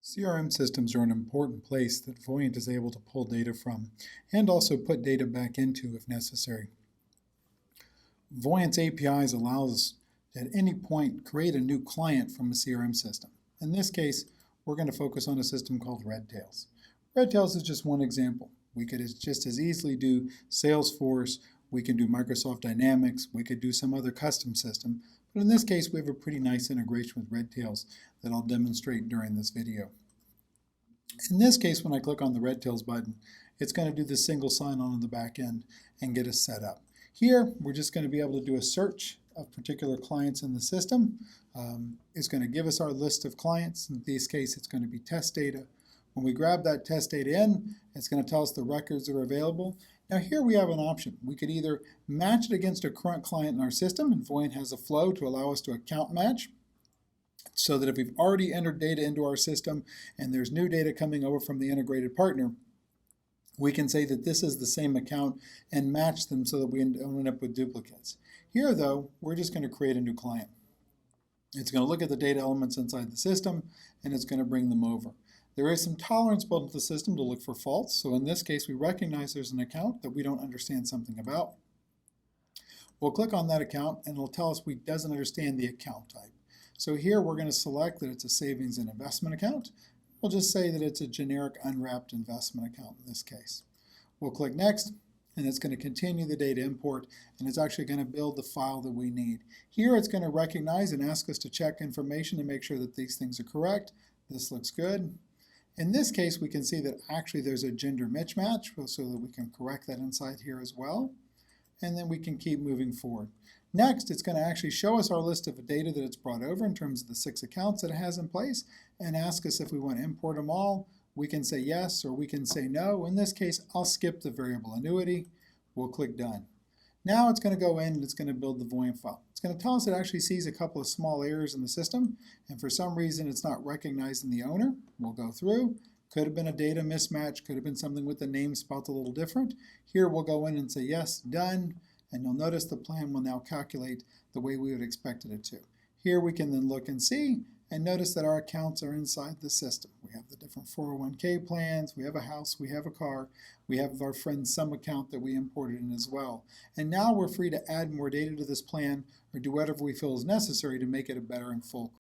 CRM systems are an important place that Voyant is able to pull data from and also put data back into if necessary. Voyant's APIs allows us to, at any point, create a new client from a CRM system. In this case, we're going to focus on a system called Redtails. Redtails is just one example. We could just as easily do Salesforce, we can do Microsoft Dynamics, we could do some other custom system, but in this case we have a pretty nice integration with Redtails that I'll demonstrate during this video. In this case, when I click on the Redtails button, it's going to do the single sign-on in the back end and get us set up. Here, we're just going to be able to do a search of particular clients in the system. It's going to give us our list of clients. In this case, it's going to be test data. When we grab that test data in, it's going to tell us the records that are available. Now here we have an option. We could either match it against a current client in our system, and Voyant has a flow to allow us to account match, so that if we've already entered data into our system and there's new data coming over from the integrated partner, we can say that this is the same account and match them so that we don't end up with duplicates. Here though, we're just going to create a new client. It's going to look at the data elements inside the system and it's going to bring them over. There is some tolerance built into the system to look for faults, so in this case we recognize there's an account that we don't understand something about. We'll click on that account and it'll tell us we doesn't understand the account type. So here we're going to select that it's a savings and investment account. We'll just say that it's a generic unwrapped investment account in this case. We'll click next and it's going to continue the data import and it's actually going to build the file that we need. Here it's going to recognize and ask us to check information to make sure that these things are correct. This looks good. In this case we can see that actually there's a gender mismatch, so that we can correct that inside here as well. And then we can keep moving forward. Next, it's going to actually show us our list of data that it's brought over in terms of the 6 accounts that it has in place and ask us if we want to import them all. We can say yes or we can say no. In this case, I'll skip the variable annuity. We'll click done. Now it's going to go in and it's going to build the Voyant file. It's going to tell us it actually sees a couple of small errors in the system and for some reason it's not recognizing the owner. We'll go through. Could have been a data mismatch, could have been something with the name spelled a little different. Here we'll go in and say yes, done, and you'll notice the plan will now calculate the way we would expect it to. Here we can then look and see and notice that our accounts are inside the system. We have the different 401k plans, we have a house, we have a car, we have our friend's sum account that we imported in as well. And now we're free to add more data to this plan or do whatever we feel is necessary to make it a better and full